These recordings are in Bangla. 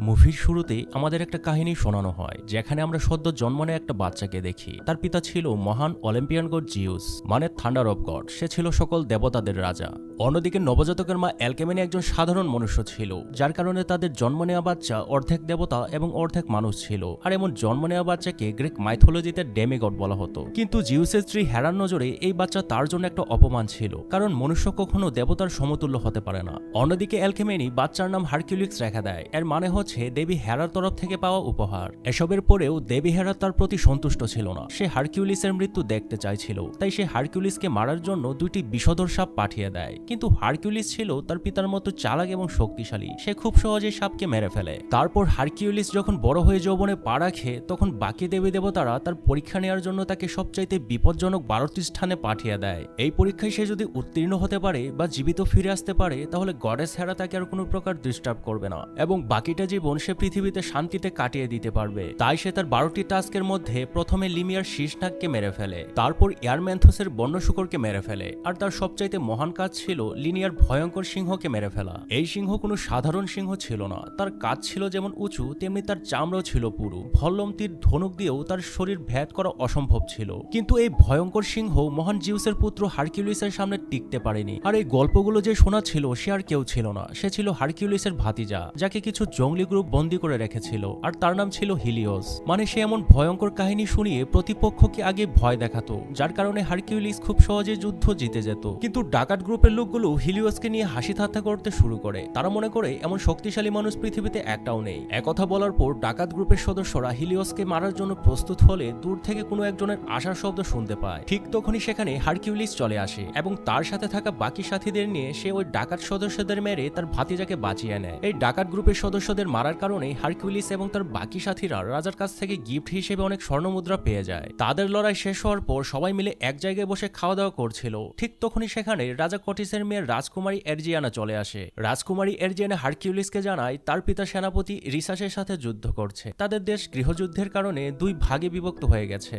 মুভির শুরুতে আমাদের একটা কাহিনী শোনানো হয় যেখানে আমরা সদ্য জন্ম নেওয়া একটা বাচ্চাকে দেখি। তার পিতা ছিল মহান অলিম্পিয়ান গড জিউস, মানে থান্ডার অফ গড। সে ছিল সকল দেবতাদের রাজা। অন্যদিকে নবজাতকের মা অ্যালকেমেনি একজন সাধারণ মনুষ্য ছিল, যার কারণে তাদের জন্ম নেওয়া বাচ্চা অর্ধেক দেবতা এবং অর্ধেক মানুষ ছিল। আর এমন জন্ম নেওয়া বাচ্চাকে গ্রিক মাইথোলজিতে ডেমিগড বলা হতো। কিন্তু জিউসের স্ত্রী হেরার নজরে এই বাচ্চা তার জন্য একটা অপমান ছিল, কারণ মনুষ্য কখনো দেবতার সমতুল্য হতে পারে না। অন্যদিকে অ্যালকেমেনি বাচ্চার নাম হারকিউলিক্স রেখে দেয়। এর মানে হচ্ছে দেবী হেরার তরফ থেকে পাওয়া উপহার। এসবের পরেও দেবী হেরা তার প্রতি সন্তুষ্ট ছিল না। সে হারকিউলিসের মৃত্যু দেখতে চাইছিল, তাই সে হারকিউলিসকে মারার জন্য দুইটি বিষধর সাপ পাঠিয়ে দেয়। কিন্তু হারকিউলিস ছিল তার পিতার মতো চালাক এবং শক্তিশালী। সে খুব সহজেই সাপকে মেরে ফেলে। তারপর হারকিউলিস যখন বড় হয়ে যৌবনে পা রাখে, তখন বাকি দেবী দেবতারা তার পরীক্ষা নেওয়ার জন্য তাকে সবচাইতে বিপজ্জনক 12টি স্থানে পাঠিয়ে দেয়। এই পরীক্ষায় সে যদি উত্তীর্ণ হতে পারে বা জীবিত ফিরে আসতে পারে, তাহলে গডেস হেরা তাকে আর কোনো প্রকার ডিস্টার্ব করবে না এবং বাকিটা জীবন সে পৃথিবীতে শান্তিতে কাটিয়ে দিতে পারবে। তাই সে তার 12টি টাস্কের মধ্যে প্রথমে লিমিয়ার শীর্ষনাগকে মেরে ফেলে, তারপর এয়ারম্যান্থোসের বন্য শুকরকে মেরে ফেলে, আর তার সবচাইতে মহান কাজ ছিল লিনিয়ার ভয়ঙ্কর সিংহকে মেরে ফেলা। এই সিংহ কোনো সাধারণ সিংহ ছিল না। তার কাজ ছিল যেমন উঁচু, তেমনি তার চামড়াও ছিল পুরু। ভল্লম তীর ধনুক দিয়েও তার শরীর ভেদ করা অসম্ভব ছিল। কিন্তু এই ভয়ঙ্কর সিংহ মহান জিউসের পুত্র হারকিউলিসের সামনে টিকতে পারেনি। আর এই গল্পগুলো যে শোনা ছিল সে আর কেউ ছিল না, সে ছিল হারকিউলিসের ভাতিজা, যাকে কিছু জঙ্গলি গ্রুপ বন্দী করে রেখেছিল। আর তার নাম ছিল হিলিওস। মানে সে এমন ভয়ঙ্কর কাহিনী শুনিয়ে প্রতিপক্ষকে আগে ভয় দেখাতো, যার কারণে হারকিউলিস খুব সহজে যুদ্ধ জিতে যেত। কিন্তু ডাকাত গ্রুপের লোকগুলো হিলিওসকে নিয়ে হাসি ঠাট্টা করতে শুরু করে। তারা মনে করে এমন শক্তিশালী মানুষ পৃথিবীতে একটাও নেই। একথা বলার পর ডাকাত গ্রুপের সদস্যরা হিলিওসকে মারার জন্য প্রস্তুত হলে দূর থেকে কোনো একজনের আশার শব্দ শুনতে পায়। ঠিক তখনই সেখানে হারকিউলিস চলে আসে এবং তার সাথে থাকা বাকি সাথীদের নিয়ে সে ওই ডাকাত সদস্যদের মেরে তার ভাতিজাকে বাঁচিয়ে নেয়। এই ডাকাত গ্রুপের সদস্যদের মারার কারণে হারকিউলিস এবং তার বাকি সাথীরা রাজার কাছ থেকে গিফট হিসেবে অনেক স্বর্ণমুদ্রা পেয়ে যায়। তাদের লড়াই শেষ হওয়ার পর সবাই মিলে এক জায়গায় বসে খাওয়া দাওয়া করছিল। ঠিক তখনই সেখানে রাজা কটিসের মেয়ে রাজকুমারী এরজিয়ানা চলে আসে। রাজকুমারী এরজিয়ানা হারকিউলিসকে জানায় তার পিতা সেনাপতি রিসাসের সাথে যুদ্ধ করছে। তাদের দেশ গৃহযুদ্ধের কারণে দুই ভাগে বিভক্ত হয়ে গেছে।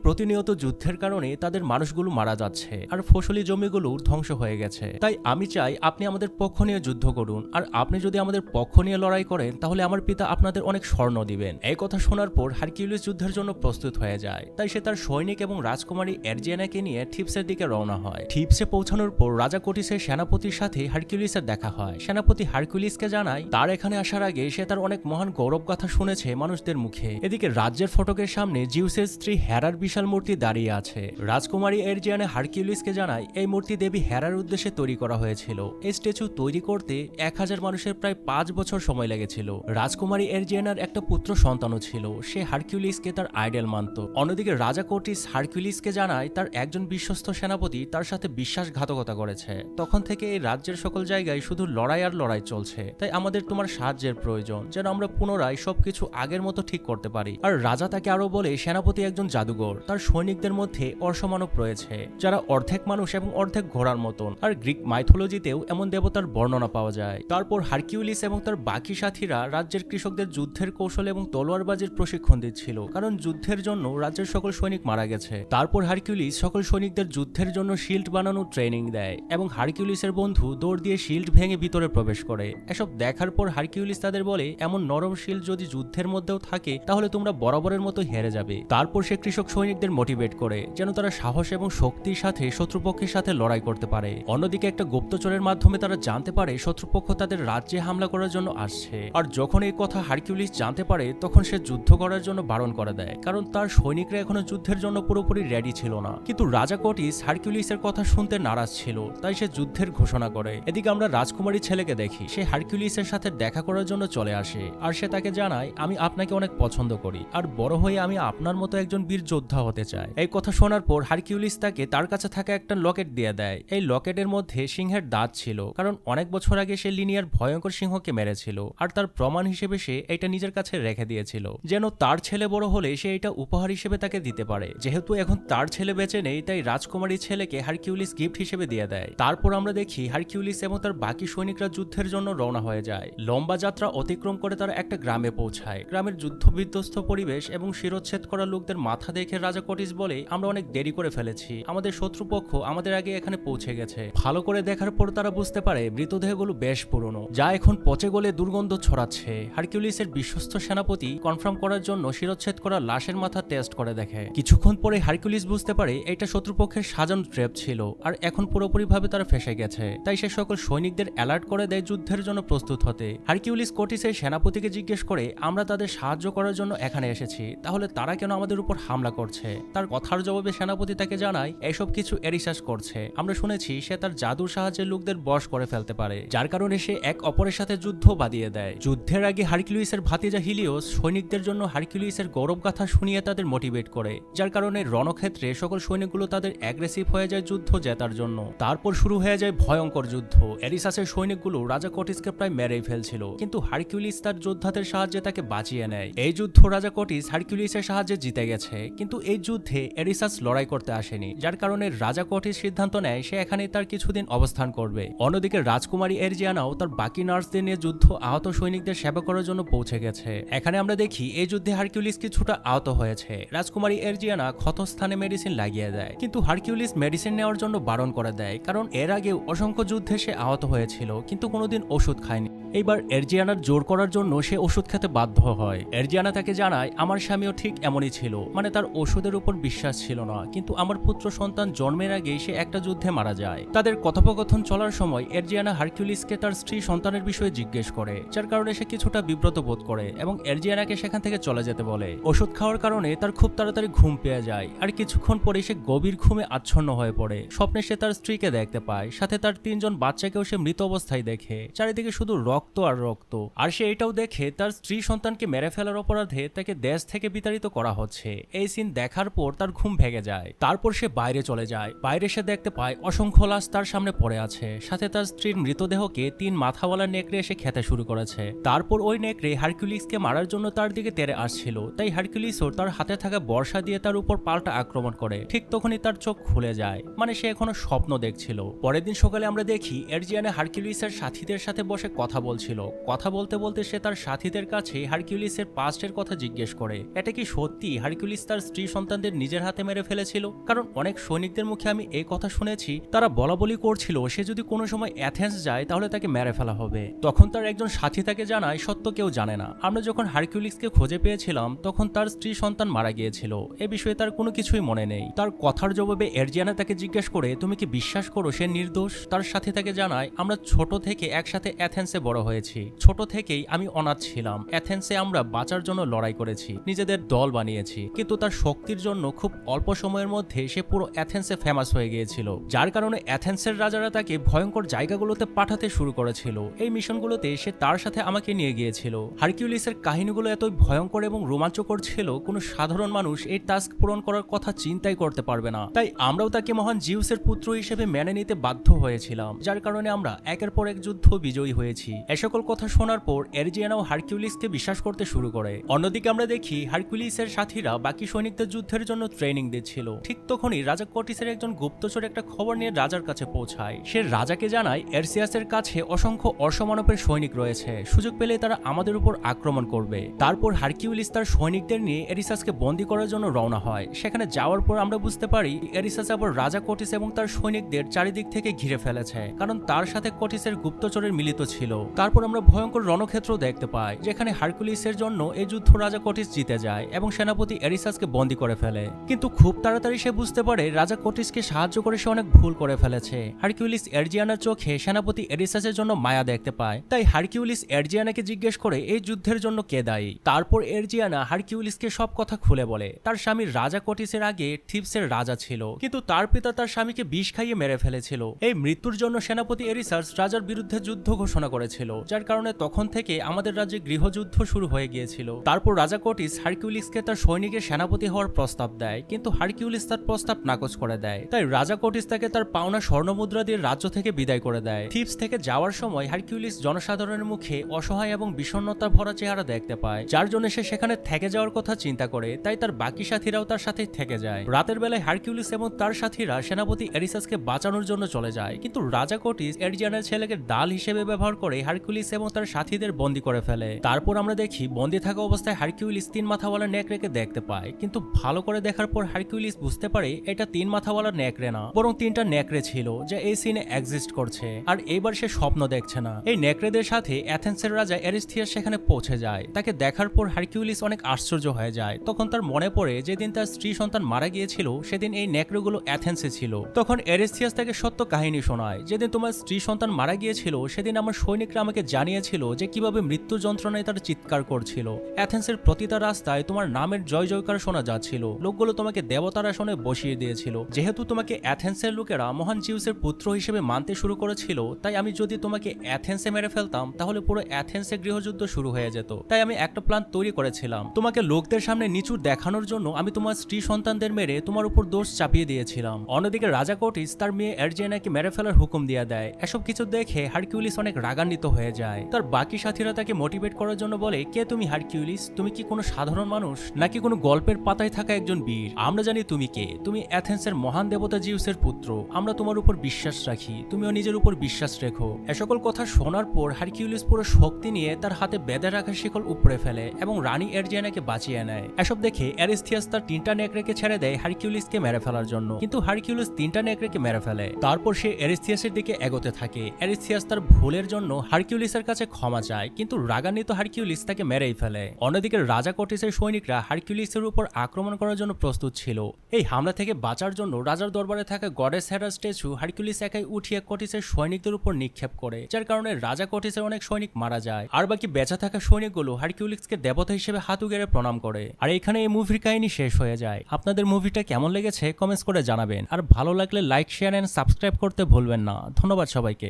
প্রতিনিয়ত যুদ্ধের কারণে তাদের মানুষগুলো মারা যাচ্ছে আর ফসলি জমিগুলো ধ্বংস হয়ে গেছে। তাই আমি চাই আপনি আমাদের পক্ষ নিয়ে যুদ্ধ করুন, আর আপনি যদি আমাদের পক্ষ নিয়ে লড়াই করেন তাহলে আমার পিতা আপনাদের অনেক স্বর্ণ দিবেন। এই কথা শোনার পর হারকিউলিস যুদ্ধের জন্য প্রস্তুত হয়ে যায়। তাই সে তার সৈনিক এবং রাজকুমারী এরজিয়ানাকে নিয়ে থিপসের দিকে রওনা হয়। থিপসে পৌঁছানোর পর রাজা কোটিসের সেনাপতির সাথে হারকিউলিসের দেখা হয়। সেনাপতি হারকিউলিসকে জানায় তার এখানে আসার আগে সে তার অনেক মহান গৌরব কথা শুনেছে মানুষদের মুখে। এদিকে রাজ্যের ফটকের সামনে জিউসের স্ত্রী হেরার বিশাল মূর্তি দাঁড়িয়ে আছে। রাজকুমারী এরজিয়ানা হারকিউলিসকে জানায় এই মূর্তি দেবী হেরার উদ্দেশ্যে তৈরি করা হয়েছিল। এই স্ট্যাচু তৈরি করতে 1000 মানুষের প্রায় 5 বছর সময় লেগেছিল। রাজকুমারী এরজিয়ানার একটা পুত্র সন্তানও ছিল। সে হারকিউলিসকে তার আইডল মানত। অন্যদিকে রাজা কোটিস হারকিউলিসকে জানায় তার একজন বিশ্বস্ত সেনাপতি তার সাথে বিশ্বাসঘাতকতা করেছে। তখন থেকে এই রাজ্যের সকল জায়গায় শুধু লড়াই আর লড়াই চলছে। তাই আমাদের তোমার সাহায্যের প্রয়োজন, যেন আমরা পুনরায় সবকিছু আগের মতো ঠিক করতে পারি। আর রাজা তাকে আরো বলে সেনাপতি একজন জাদুঘর, তার সৈনিকদের মধ্যে অর্শমানব রয়েছে যারা অর্ধেক মানুষ এবং অর্ধেক ঘোড়ার মতন। আর গ্রিক মাইথোলজিতেও এমন দেবতার বর্ণনা পাওয়া যায়। তারপর হারকিউলিস এবং তার বাকি সাথীরা রাজ্যের কৃষকদের যুদ্ধের কৌশল এবং তলোয়ারবাজির প্রশিক্ষণ দিচ্ছিল, কারণ যুদ্ধের জন্য রাজ্যের সকল সৈনিক মারা গেছে। তারপর হারকিউলিস সকল সৈনিকদের যুদ্ধের জন্য শিল্ড বানানোর ট্রেনিং দেয় এবং হারকিউলিসের বন্ধু দৌড় দিয়ে শিল্ড ভেঙে ভিতরে প্রবেশ করে। এসব দেখার পর হারকিউলিস তাদের বলে এমন নরম শিল্ড যদি যুদ্ধের মধ্যেও থাকে তাহলে তোমরা বরাবরের মতো হেরে যাবে। তারপর সে কৃষক সৈনিকদের মোটিভেট করে যেন তারা সাহস এবং শক্তির সাথে শত্রুপক্ষের সাথে লড়াই করতে পারে। অন্যদিকে একটা গুপ্তচরের মাধ্যমে তারা জানতে পারে শত্রুপক্ষ তাদের রাজ্যে হামলা করার জন্য আসছে। আর যখন এই কথা হারকিউলিস জানতে পারে তখন সে যুদ্ধ করার জন্য বারণ করে দেয়, কারণ তার সৈনিকরা এখনো যুদ্ধের জন্য পুরোপুরি রেডি ছিল না। কিন্তু রাজা কোটিস হারকিউলিসের কথা শুনতে নারাজ ছিল, তাই সে যুদ্ধের ঘোষণা করে। এদিকে আমরা রাজকুমারী ছেলেকে দেখি, সে হারকিউলিসের সাথে দেখা করার জন্য চলে আসে। আর সে তাকে জানায় আমি আপনাকে অনেক পছন্দ করি, আর বড় হয়ে আমি আপনার মতো একজন বীর যোদ্ধা হতে চাই। এই কথা শোনার পর হারকিউলিস তাকে তার কাছে থাকা একটা লকেট দিয়ে দেয়। এই লকেটের মধ্যে সিংহের দাঁত ছিল, কারণ অনেক বছর আগে সে লিনিয়ার ভয়ঙ্কর সিংহকে মেরেছিল। আর তার প্রমাণ হিসেবে সে এটা নিজের কাছে রেখে দিয়েছিল, যেন তার ছেলে বড় হলে সে এটা উপহার হিসেবে তাকে দিতে পারে। যেহেতু এখন তার ছেলে বেঁচে নেই, তাই রাজকুমারী ছেলেকে হারকিউলিস গিফট হিসেবে দিয়ে দেয়। তারপর আমরা দেখি হারকিউলিস এবং তার বাকি সৈনিকরা যুদ্ধের জন্য রওনা হয়ে যায়। লম্বা যাত্রা অতিক্রম করে তারা একটা গ্রামে পৌঁছায়। গ্রামের যুদ্ধ বিধ্বস্ত পরিবেশ এবং শিরোচ্ছেদ করা লোকদের মাথা দেখে রাজা কোটিস বলে আমরা অনেক দেরি করে ফেলেছি, আমাদের শত্রুপক্ষ আমাদের আগে এখানে পৌঁছে গেছে। ভালো করে দেখার পর তারা বুঝতে পারে মৃতদেহগুলো বেশ পুরনো, যা এখন পচে গলে দুর্গন্ধ ছড়াচ্ছে। হারকিউলিসের বিশ্বস্ত সেনাপতি কনফার্ম করার জন্য শিরচ্ছেদ করা লাশের মাথা টেস্ট করে দেখে। কিছুক্ষণ পরে হারকিউলিস বুঝতে পারে এটা শত্রুপক্ষের সাজানো ট্র্যাপ ছিল আর এখন পুরোপুরিভাবে তারা ফেসে গেছে। তাই সে সকল সৈনিকদের অ্যালার্ট করে দেয় যুদ্ধের জন্য প্রস্তুত হতে। হারকিউলিস কর্টিসের সেনাপতিকে জিজ্ঞেস করে, আমরা তাদের সাহায্য করার জন্য এখানে এসেছি, তাহলে তারা কেন আমাদের উপর হামলা করছে? তার কথার জবাবে সেনাপতি তাকে জানায় এসব কিছু এরিসাস করছে। আমরা শুনেছি সে তার জাদুর সাহায্যে লোকদের বশ করে ফেলতে পারে, যার কারণে সে এক অপরের সাথে যুদ্ধ বাঁধিয়ে দেয়। যুদ্ধের আগে হারকিউলিসের ভাতিজা হিলিওস সৈনিকদের জন্য হারকিউলিসের গৌরবগাথা শুনিয়ে তাদের মোটিভেট করে, যার কারণে রণক্ষেত্রে সকল সৈনিকগুলো তাদের অ্যাগ্রেসিভ হয়ে যায় যুদ্ধ জেতার জন্য। তারপর শুরু হয়ে যায় ভয়ঙ্কর যুদ্ধ। এরিসাসের সৈনিকগুলো রাজা কর্টিসকে প্রায় মেরেই ফেলছিল, কিন্তু হারকিউলিস তার যোদ্ধাদের সাহায্যে তাকে বাঁচিয়ে নেয়। এই যুদ্ধ রাজা কর্টিস হারকিউলিসের সাহায্যে জিতে গেছে, কিন্তু এই যুদ্ধে এরিসাস লড়াই করতে আসেনি, যার কারণে রাজা কর্টিস সিদ্ধান্ত নেয় সে এখানে তার কিছুদিন অবস্থান করবে। অন্যদিকে রাজকুমারী এরজিয়ানাও তার বাকি নার্সদের নিয়ে যুদ্ধ আহত সৈনিকদের সেবা করার জন্য পৌঁছে গেছে। এখানে আমরা দেখি এই যুদ্ধে হারকিউলিস কিছুটা আহত হয়েছে। রাজকুমারী এরজিয়ানা ক্ষতস্থানে মেডিসিন লাগিয়ে দেয়, কিন্তু হারকিউলিস মেডিসিন নেওয়ার জন্য বারণ করে দেয়, কারণ এর আগেও অসংখ্য যুদ্ধে সে আহত হয়েছিল কিন্তু কোনোদিন ওষুধ খায়নি। এইবার এরজিয়ানার জোর করার জন্য সে ওষুধ খেতে বাধ্য হয়। এরজিয়ানা তাকে জানায়, আমার স্বামীও ঠিক এমনই ছিল, মানে তার ওষুধের উপর বিশ্বাস ছিল না, কিন্তু আমার পুত্র সন্তান জন্মের আগেই সে একটা যুদ্ধে মারা যায়। তাদের কথোপকথন চলার সময় এরজিয়ানা হারকিউলিসকে তার স্ত্রী সন্তানের বিষয়ে জিজ্ঞেস করে, যার কারণে সে কিছুটা বিব্রত বোধ করে এবং এরজিয়ানাকে সেখান থেকে চলে যেতে বলে। ওষুধ খাওয়ার কারণে তার খুব তাড়াতাড়ি ঘুম পেয়ে যায়, আর কিছুক্ষণ পরে সে গভীর ঘুমে আচ্ছন্ন হয়ে পড়ে। স্বপ্নে সে তার স্ত্রীকে দেখতে পায়, সাথে তার 3 জন বাচ্চাকেও সে মৃত অবস্থায় দেখে। চারিদিকে শুধু রক্ত আর রক্ত, আর সে এটাও দেখে তার স্ত্রী সন্তানকে মেরে ফেলার অপরাধে তাকে দেশ থেকে বিতাড়িত করা হচ্ছে। এই সিন দেখার পর তার ঘুম ভেঙে যায়। তারপর সে বাইরে চলে যায়। বাইরে সে দেখতে পায় অসংখ্য লাশ তার সামনে পড়ে আছে, সাথে তার স্ত্রীর মৃতদেহকে 3 মাথাওয়ালা নেকড়ে এসে খেতে শুরু করেছে। তারপর ওই নেকড়ে হারকিউলিসকে মারার জন্য তার দিকে তেড়ে আসছিল, তাই হারকিউলিসও তার হাতে থাকা বর্ষা দিয়ে তার উপর পাল্টা আক্রমণ করে। ঠিক তখনই তার চোখ খুলে যায়, মানে সে এখনো স্বপ্ন দেখছিল। পরের দিন সকালে আমরা দেখি এরজিয়ানা হারকিউলিসের সাথীদের সাথে বসে কথা বলছিল। কথা বলতে বলতে সে তার সাথীদের কাছে হারকিউলিসের পাস্টের কথা জিজ্ঞেস করে, এটা কি সত্যি হারকিউলিস তার স্ত্রী সন্তানদের নিজের হাতে মেরে ফেলেছিল? কারণ অনেক সৈনিকদের মুখে আমি এই কথা শুনেছি, তারা বলাবলি করছিল সে যদি কোনো সময় অ্যাথেন্স যায় তাহলে তাকে মেরে ফেলা হবে। তখন তার একজন সাথী তাকে জানায়, সত্য কেউ জানে না, আমরা যখন হারকিউলিসকে খুঁজে পেয়েছিলাম তখন তার স্ত্রী সন্তান মারা গিয়েছিল, এ বিষয়ে তার কোনো কিছুই মনে নেই। তার কথার জবাবে এরজিয়ানা তাকে জিজ্ঞেস করে, তুমি কি বিশ্বাস করো সে নির্দোষ? তার সাথী তাকে জানায়, আমরা ছোট থেকে একসাথে অ্যাথেন্সে বড় হয়েছি, ছোট থেকেই আমি অনাথ ছিলাম। অ্যাথেন্সে আমরা বাঁচার জন্য লড়াই করেছি, নিজেদের দল বানিয়েছি, কিন্তু তার শক্তির জন্য খুব অল্প সময়ের মধ্যে সে পুরো অ্যাথেন্সে ফেমাস হয়ে গিয়েছিল, যার কারণে অ্যাথেন্সের রাজারা তাকে ভয়ঙ্কর জায়গাগুলোতে পাঠাতে শুরু করেছিল। এই মিশনগুলোতে সে তার সাথে আমাকে নিয়ে গিয়েছিল। হারকিউলিসের কাহিনীগুলো এতই ভয়ঙ্কর এবং রোমাঞ্চকর ছিল, কোনো সাধারণ মানুষ এই টাস্ক পূরণ করার কথা চিন্তাই করতে পারবে না। তাই আমরাও তাকে মহান জিউসের পুত্র হিসেবে মেনে নিতে বাধ্য হয়েছিলাম, যার কারণে আমরা একের পর এক যুদ্ধ বিজয়ী হয়েছি। এ সকল কথা শোনার পর এরজিয়ানাও হারকিউলিসকে বিশ্বাস করতে শুরু করে। অন্যদিকে আমরা দেখি হারকিউলিসের সাথীরা বাকি সৈনিকদের যুদ্ধের জন্য ট্রেনিং দিচ্ছিল। ঠিক তখনই রাজা কর্টিসের একজন গুপ্তচর একটা খবর নিয়ে রাজার কাছে পৌঁছায়। সে রাজাকে জানায় এরসিয়াসের কাছে অসংখ্য অর্শমানবের সৈনিক রয়েছে, সুযোগ পেলে তারা আমাদের উপর আক্রমণ করবে। তারপর হারকিউলিস তার সৈনিকদের নিয়ে এরিসাসকে বন্দী করার জন্য রওনা হয়। সেখানে যাওয়ার পর আমরা বুঝতে পারি এরিসাস আবার রাজা কর্টিস এবং তার সৈনিকদের চারিদিক থেকে ঘিরে ফেলেছে, কারণ তার সাথে কর্টিসের গুপ্তচরের মিলিত ছিল। তারপর আমরা ভয়ঙ্কর রণক্ষেত্র দেখতে পাই, যেখানে হারকিউলিসের জন্য এই যুদ্ধ রাজা কর্টিস জিতে যায় এবং সেনাপতি এরিসাসকে বন্দী করে ফেলে। কিন্তু খুব তাড়াতাড়ি সে বুঝতে পারে রাজা কর্টিসকে সাহায্য করে সে অনেক ভুল করে ফেলেছে। হারকিউলিস এরজিয়ানার চোখে সেনাপতি এরিসাসের জন্য মায়া দেখতে পায়, তাই হারকিউলিস এরজিয়ানাকে জিজ্ঞেস করে এই যুদ্ধের জন্য কে দায়ী। তারপর এরজিয়ানা হারকিউলিসকে সব কথা খুলে বলে। তার স্বামী রাজা কর্টিসের আগে থিবসের রাজা ছিল, কিন্তু তার পিতা তার স্বামীকে বিষ খাইয়ে মেরে ফেলেছিল। এই মৃত্যুর জন্য সেনাপতি এরিসাস রাজার বিরুদ্ধে যুদ্ধ ঘোষণা করেছিল, যার কারণে তখন থেকে আমাদের রাজ্যে গৃহযুদ্ধ শুরু হয়ে গিয়েছিল। তারপর রাজা কর্টিস হারকিউলিসকে তার সৈনিকের সেনাপতি হওয়ার প্রস্তাব দেয়, কিন্তু হারকিউলিস তার প্রস্তাব নাকচ করে দেয়। তাই রাজা কর্টিস তাকে তার পাওনা স্বর্ণমুদ্রা দিয়ে রাজ্য থেকে বিদায় করে দেয়। থিবস থেকে যাওয়ার সময় হারকিউলিস জনসাধারণের মুখে অসহায় এবং বিষণ্ণতা ভরা চেহারা দেখতে পায়, যার জন্য সে সেখানে থেকে যাওয়ার কথা চিন্তা করে। তাই তার বাকি সাথীরাও তার সাথে থেকে যায়। রাতের বেলায় হারকিউলিস এবং তার সাথীরা সেনাপতি এরিসাসকে বাঁচানোর জন্য চলে যায়, কিন্তু রাজা কর্টিস এরজিয়ানার ছেলেকে ডাল হিসেবে ব্যবহার করে হারকিউলিস এবং তার সাথীদের বন্দী করে ফেলে। তারপর আমরা দেখি বন্দী থাকা অবস্থায় হারকিউলিস 3 মাথাওয়ালা নেকড়েকে দেখতে পায়, কিন্তু ভালো করে দেখার পর হারকিউলিস বুঝতে পারে এটা 3 মাথাওয়ালা নেকড়ে না, বরং 3টা নেকড়ে ছিল যা এই সিনে এক্সিস্ট করছে। আর এইবার সে স্বপ্ন দেখছে না। এই নেকড়েদের সাথে অ্যাথেন্সের রাজা এরিস্থিয়াস সেখানে পৌঁছে যায়। তাকে দেখার পর হারকিউলিস অনেক আশ্চর্য হয়ে যায়। তখন তার মনে পড়ে যেদিন তার স্ত্রী সন্তান মারা গিয়েছিল সেদিন এই নেকড়েগুলো অ্যাথেন্সে ছিল। তখন এরিস্থিয়াস তাকে সত্য কাহিনী শোনায়, যেদিন তোমার স্ত্রী সন্তান মারা গিয়েছিল সেদিন আমার সৈনিকরা আমাকে জানিয়েছিল যে কিভাবে মৃত্যু যন্ত্রণায় তারা চিৎকার করছিল। অ্যাথেন্সের প্রতিটা রাস্তায় তোমার নামের জয় জয়কার শোনা যাচ্ছিল। লোকগুলো তোমাকে দেবতার আসনে বসিয়ে দিয়েছিল। যেহেতু তোমাকে অ্যাথেন্সের লোকেরা মহান জিউসের পুত্র হিসেবে মানতে শুরু করেছিল, তাই আমি যদি তোমাকে অ্যাথেন্সে মেরে ফেলতাম তাহলে পুরো অ্যাথেন্সে গৃহযুদ্ধ শুরু হয়ে যেত। তাই আমি একটা প্ল্যান তৈরি করেছিলাম। তোমাকে লোকদের সামনে নিচু দেখানোর জন্য আমি তোমার স্ত্রী সন্তানদের মেরে তোমার উপর দোষ চাপিয়ে দিয়েছিলাম। অন্যদিকে রাজা কর্টিস তার মেয়ে এর্জিয়ানাকে মেরে ফেলার হুকুম দিয়ে দেয়। এসব কিছু দেখে হারকিউলিস অনেক রাগান্বিত হয়ে যায়। তার বাকি সাথীরা তাকে মোটিভেট করার জন্য বলে, কে তুমি হারকিউলিস? তুমি কি কোনো সাধারণ মানুষ নাকি কোনো গল্পের পাতায় থাকা একজন বীর? আমরা জানি তুমি কে। তুমি অ্যাথেন্সের মহান দেবতা জিউসের পুত্র। আমরা তোমার উপর বিশ্বাস রাখি, তুমিও নিজের উপর বিশ্বাস রেখো। এসকল কথা শোনার পর হারকিউলিস পুরো শক্তি নিয়ে তার হাতে বেঁধে রাখা শিকল উপড়ে ফেলে এবং রানী এর্জিয়ানাকে বাঁচিয়ে নেয়। এসব দেখে এরিস্থিয়াস তার 3টা নেকড়েকে ছেড়ে দেয় হারকিউলিসকে মেরে ফেলার জন্য, কিন্তু হারকিউলিস 3টা নেকড়েকে মেরে ফেলে। তারপর সে এরিস্থিয়াসের দিকে এগোতে থাকে। এরিস্থিয়াস তার ভুলের জন্য হারকিউলিসের কাছে ক্ষমা চায়, কিন্তু রাগান্বিত হারকিউলিস তাকে মেরেই ফেলে। অন্যদিকে রাজা কর্টিসের সৈনিকরা হারকিউলিসের উপর আক্রমণ করার জন্য প্রস্তুত ছিল। এই হামলা থেকে বাঁচার জন্য রাজার দরবারে থাকা গডেস হেরার স্ট্যাচু হারকিউলিস একাই উঠিয়ে কর্টিসের সৈনিকদের উপর নিক্ষেপ করে, যার কারণে রাজা কর্টিসের অনেক সৈনিক মারা যায়। আর বাকি বেঁচে থাকা সৈনিকগুলো হারকিউলিসকে দেবতা হিসেবে হাঁটু গেড়ে প্রণাম করে। আর এখানে এই মুভির কাহিনী শেষ হয়ে যায়। আপনাদের মুভিটা কেমন লেগেছে কমেন্টস করে জানাবেন। আর ভালো লাগলে লাইক, শেয়ার এন্ড সাবস্ক্রাইব করতে ভুলবেন না। ধন্যবাদ সবাইকে।